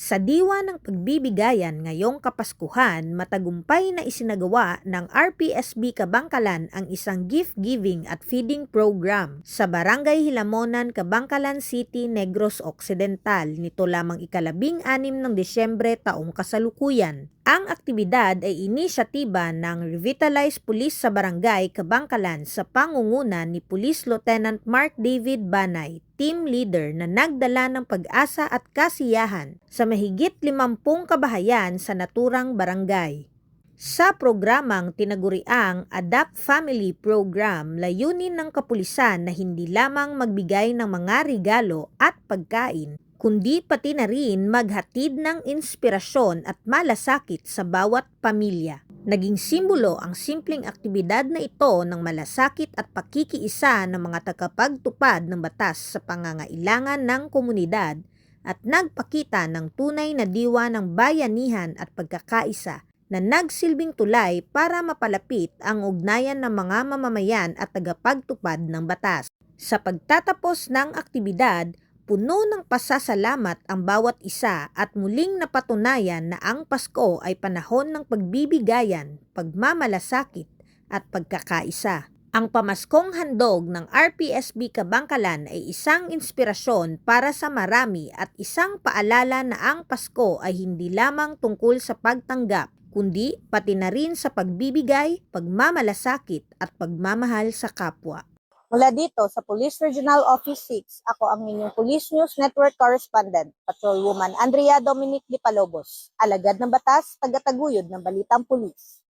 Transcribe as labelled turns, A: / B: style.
A: Sa diwa ng pagbibigayan ngayong Kapaskuhan, matagumpay na isinagawa ng RPSB Kabangkalan ang isang gift-giving at feeding program sa Barangay Hilamonan, Kabangkalan City, Negros Occidental nito lamang ika-16 ng Disyembre taong kasalukuyan. Ang aktibidad ay inisyatiba ng Revitalized Police sa Barangay Kabangkalan sa pangunguna ni Police Lieutenant Mark David Banay, team leader na nagdala ng pag-asa at kasiyahan sa mahigit 50 kabahayan sa naturang barangay. Sa programang tinaguriang Adapt Family Program, layunin ng kapulisan na hindi lamang magbigay ng mga regalo at pagkain, kundi pati na rin maghatid ng inspirasyon at malasakit sa bawat pamilya. Naging simbolo ang simpleng aktibidad na ito ng malasakit at pakikiisa ng mga tagapagtupad ng batas sa pangangailangan ng komunidad at nagpakita ng tunay na diwa ng bayanihan at pagkakaisa na nagsilbing tulay para mapalapit ang ugnayan ng mga mamamayan at tagapagtupad ng batas. Sa pagtatapos ng aktibidad, puno ng pasasalamat ang bawat isa at muling napatunayan na ang Pasko ay panahon ng pagbibigayan, pagmamalasakit at pagkakaisa. Ang pamaskong handog ng RPSB Kabangkalan ay isang inspirasyon para sa marami at isang paalala na ang Pasko ay hindi lamang tungkol sa pagtanggap, kundi pati na rin sa pagbibigay, pagmamalasakit at pagmamahal sa kapwa.
B: Mula dito sa Police Regional Office 6, ako ang inyong Police News Network Correspondent, Patrolwoman Andrea Dominic Di Palobos, alagad ng batas, tagataguyod ng Balitang Pulis.